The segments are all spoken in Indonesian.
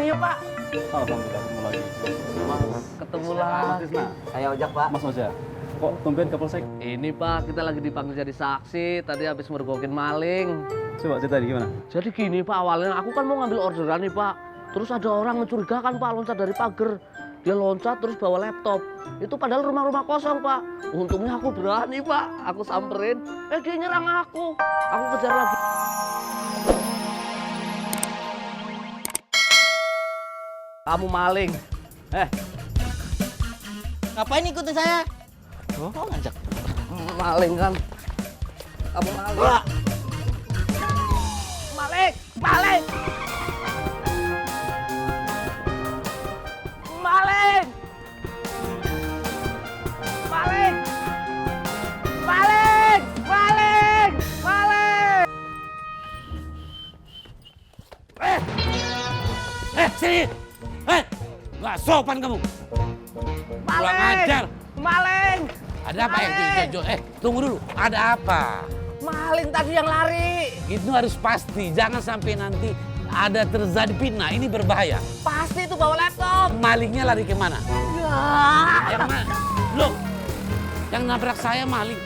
ya Pak? Alhamdulillah ketemu lagi. Ketemu lagi. Saya Ojak, Pak. Mas Oja, kok tumben ke Polsek? Ini Pak, kita lagi dipanggil jadi saksi. Tadi habis mergokin maling. Coba cerita gimana? Jadi gini Pak, awalnya aku kan mau ngambil orderan nih Pak. Terus ada orang mencurigakan Pak, loncat dari pagar. Dia loncat terus bawa laptop. Itu padahal rumah-rumah kosong Pak. Untungnya aku berani Pak. Aku samperin. Dia nyerang aku. Aku kejar lagi. Kamu maling. Ngapain ikutin saya? Oh, ngajak. Maling kan. Kamu maling. Maling. Maling. Maling. Maling. Maling. Maling. Maling. Sini! Nggak sopan kamu! Kurang ajar! Maling. Ada apa yang Jo? Tunggu dulu. Ada apa? Maling tadi yang lari. Itu harus pasti. Jangan sampai nanti ada terjadi fitnah. Ini berbahaya. Pasti itu bawa laptop. Malingnya lari kemana? Ya. Yang mana? Loh! Yang nabrak saya maling.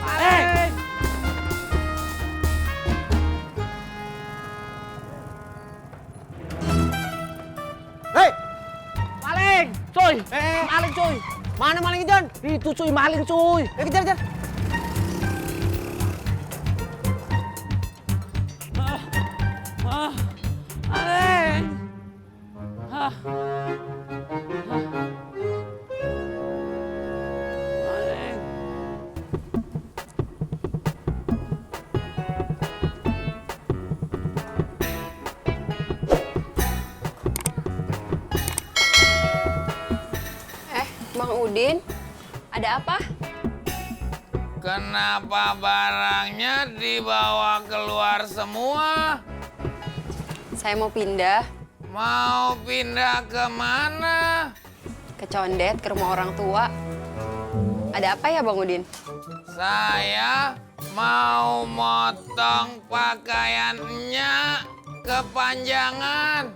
Maling. Hei! Maling. Cuy. Maling cuy. Mana maling John? Itu cuy, maling cuy. Kejar. Maling! Maling! Bang Udin, ada apa? Kenapa barangnya dibawa keluar semua? Saya mau pindah Mau pindah ke mana? ke Condet, ke rumah orang tua. Ada apa ya Bang Udin? Saya mau motong pakaiannya kepanjangan.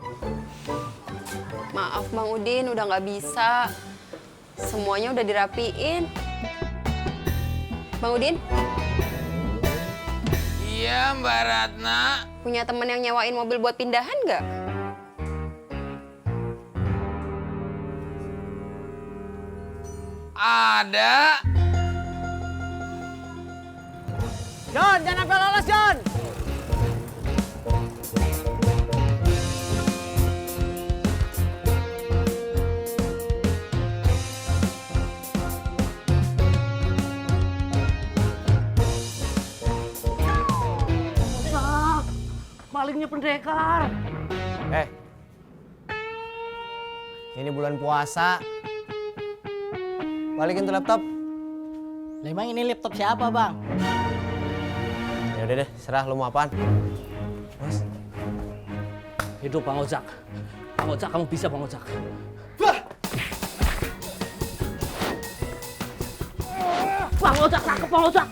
Maaf Bang Udin, udah nggak bisa. Semuanya udah dirapiin. Bang Udin, Iya Mbak Ratna. punya temen yang nyewain mobil buat pindahan nggak? Ada. John, jangan sampai lolos, John! Malingnya pendekar. Ini bulan puasa. Balikin tuh laptop. Memang ini laptop siapa, Bang? Ya udah deh, serah lu mau apaan. Mas. Hidup Bang Ojak. Bang Ojak, kamu bisa Bang Ojak. Bang Ojak, cakep Bang Ojak.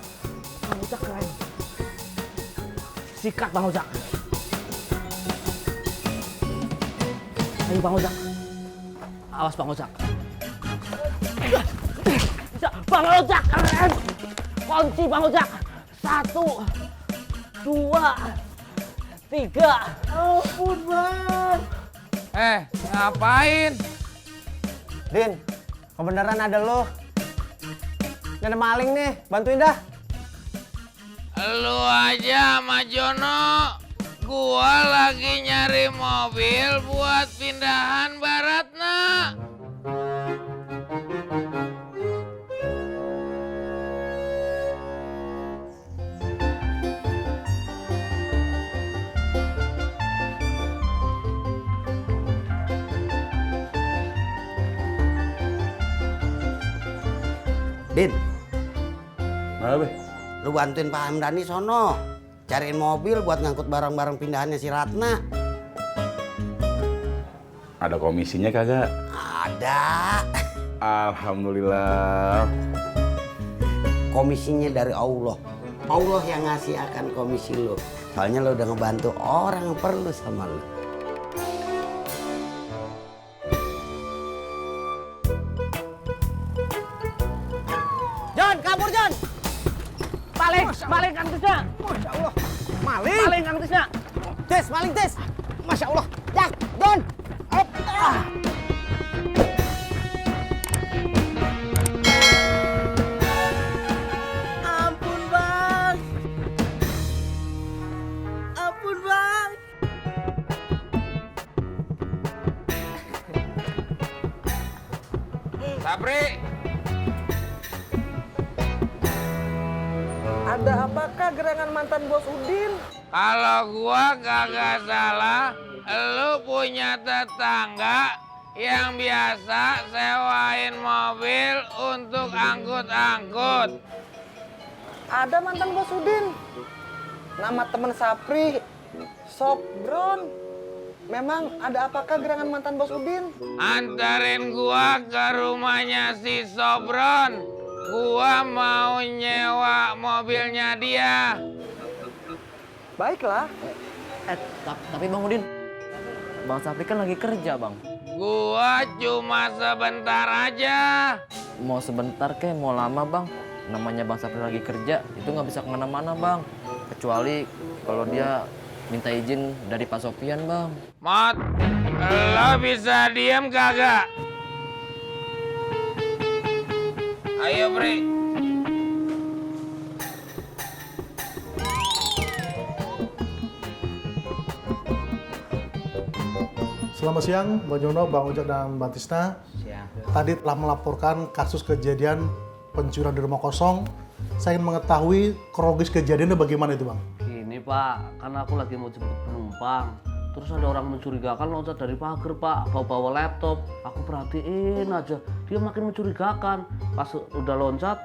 Bang Ojak keren. Sikat Bang Ojak. Ayo Bang Ojak. Awas Bang Ojak. Bisa Bang Ojak keren. Kunci Bang Ojak. 1, 2, 3. Ampun Bang. Ngapain? Din, kebenaran ada lo. Ini ada maling nih, bantuin dah. Lu aja sama Jono. Gua lagi nyari mobil buat pindahan Mbak Ratna. Din, Mana, Be? lu bantuin Pak Hamdani sono. Cariin mobil buat ngangkut barang-barang pindahannya si Ratna. Ada komisinya kagak? Ada. Alhamdulillah. Komisinya dari Allah. Allah yang ngasih akan komisi lu. Soalnya lu udah ngebantu orang yang perlu sama lu. Maling Kang Tisna. Masya Allah. Maling. Maling Kang Tisna. Tis, maling tis. Masya Allah. Jak, Don. Up. Ah. Ampun bang. Ampun bang. Sapri, Ada apakah gerangan mantan bos Udin? kalau gua kagak salah, lu punya tetangga yang biasa sewain mobil untuk angkut-angkut. Ada mantan bos Udin. Nama teman Sapri, Sobron. Memang ada apakah gerangan mantan bos Udin? Antarin gua ke rumahnya si Sobron. Gua mau nyewa mobilnya dia. Baiklah. Tapi Bang Udin, Bang Sapri kan lagi kerja Bang. Gua cuma sebentar aja. Mau sebentar kek, mau lama Bang. Namanya Bang Sapri lagi kerja, itu nggak bisa kemana-mana Bang. Kecuali kalau dia minta izin dari Pak Sofian Bang. Mot, lo bisa diem kagak? Ayo, Bre. Selamat siang, Bang Jono, Bang Ojek, dan Mbak Tisna. Tadi telah melaporkan kasus kejadian pencurian di rumah kosong. Saya ingin mengetahui kronologis kejadiannya bagaimana itu, Bang? Gini Pak, karena aku lagi mau jemput penumpang. Terus ada orang mencurigakan loncat dari pagar Pak, bawa laptop. Aku perhatiin aja, dia makin mencurigakan. Pas udah loncat,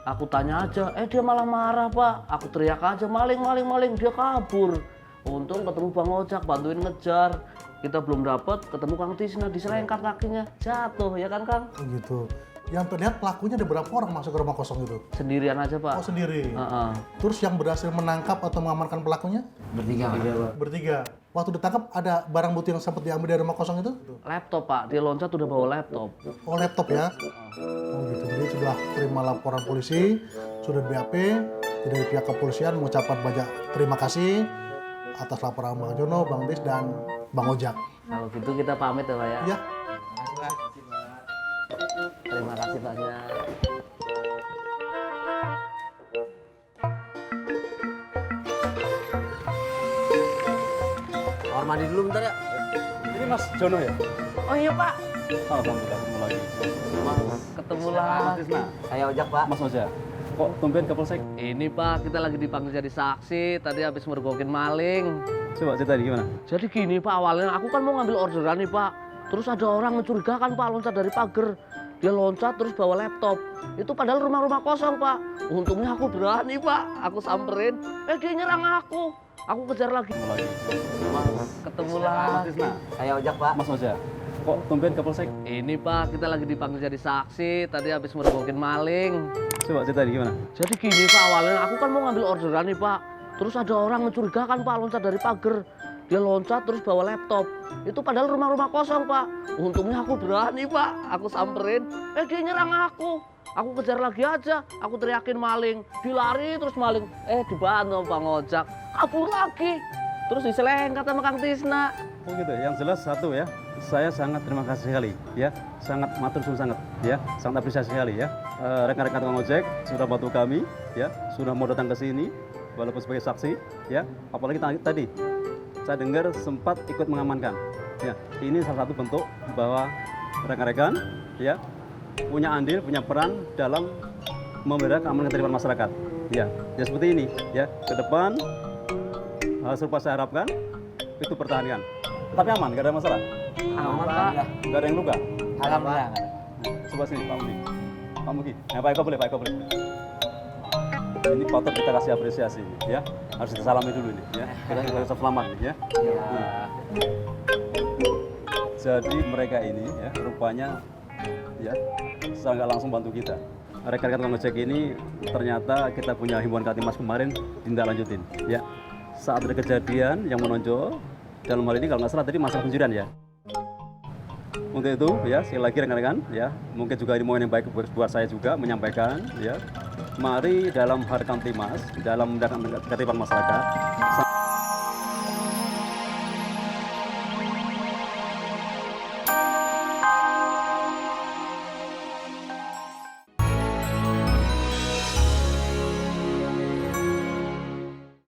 aku tanya aja, dia malah marah Pak. Aku teriak aja, maling, maling, maling, dia kabur. Untung ketemu Bang Ojak, bantuin ngejar. Kita belum dapat, ketemu Kang Tisna, diselengkat kakinya, jatuh ya kan Kang? Oh gitu. Yang terlihat pelakunya ada berapa orang masuk ke rumah kosong itu? Sendirian aja Pak. Oh sendiri. Heeh. Terus yang berhasil menangkap atau mengamankan pelakunya? Bertiga. Waktu ditangkap ada barang bukti yang sempat diambil dari rumah kosong itu? Laptop Pak, dia loncat udah bawa laptop. Oh laptop ya? Oh gitu. Jadi sudah terima laporan polisi, sudah BAP, dari pihak kepolisian mengucapkan banyak terima kasih atas laporan Bang Jono, Bang Dis, dan Bang Ojak. Kalau gitu kita pamit ya Pak ya. Ya. Terima kasih banyak. Kamar mandi dulu bentar ya. Ini Mas Jono ya? Oh iya Pak, Alhamdulillah ketemu lagi. ketemu Mas lagi. Tisna, Saya Ojak, Pak. Mas Ojak. Kok tumben ke Polsek? Ini Pak, kita lagi dipanggil jadi saksi. Tadi habis mergokin maling. Coba ceritain gimana? Jadi gini Pak, awalnya aku kan mau ngambil orderan nih Pak. Terus ada orang mencurigakan Pak, loncat dari pagar. Dia loncat terus bawa laptop. Itu padahal rumah-rumah kosong Pak. Untungnya aku berani Pak. Aku samperin, dia nyerang aku. Aku kejar lagi. Ketemu lagi. Mas Tisna, Saya Ojak, Pak. Mas Ojak. Kok tumben ke Polsek? Ini Pak, kita lagi dipanggil jadi saksi. Tadi habis mergokin maling. Coba ceritain gimana? Jadi gini Pak, awalnya aku kan mau ngambil orderan nih Pak. Terus ada orang mencurigakan Pak, loncat dari pagar. Dia loncat terus bawa laptop. Itu padahal rumah-rumah kosong Pak. Untungnya aku berani Pak. Aku samperin, dia nyerang aku. Aku kejar lagi aja. Aku teriakin maling. Dilari terus maling. Dibantu Bang Ojak. Kabur lagi. Terus diselengkat sama Kang Tisna. Oh gitu, yang jelas satu ya, saya sangat terima kasih sekali ya, sangat matur suwun sangat ya, sangat apresiasi sekali ya. Rekan-rekan tukang ojek sudah bantu kami ya, sudah mau datang ke sini walaupun sebagai saksi ya, apalagi tadi saya dengar sempat ikut mengamankan ya. Ini salah satu bentuk bahwa rekan-rekan ya punya andil, punya peran dalam memelihara keamanan ketertiban masyarakat ya. Ya seperti ini ya, ke depan hal serupa saya harapkan itu pertahankan. Tapi aman, gak ada masalah. Aman Pak. Gak ada yang luka. Alhamdulillah. Coba sini Pak Mugi. Pak Mugi. Nah, Pak Eko boleh, Pak Eko boleh. Ini patut kita kasih apresiasi ya. Harus kita salami dulu ini ya. Kita ucap selamat nih ya. Jadi mereka ini ya rupanya ya secara nggak langsung bantu kita. Rekan-rekan tukang ojek ini ternyata kita punya himbauan Katimas kemarin tindak lanjutin ya. Saat ada kejadian yang menonjol dalam hal ini kalau nggak salah tadi masalah pencurian ya. Untuk itu ya sekali lagi rekan-rekan ya, mungkin juga ini momen yang baik buat saya juga menyampaikan ya Mari dalam Harkam Timas, dalam menegakkan ketertiban masyarakat,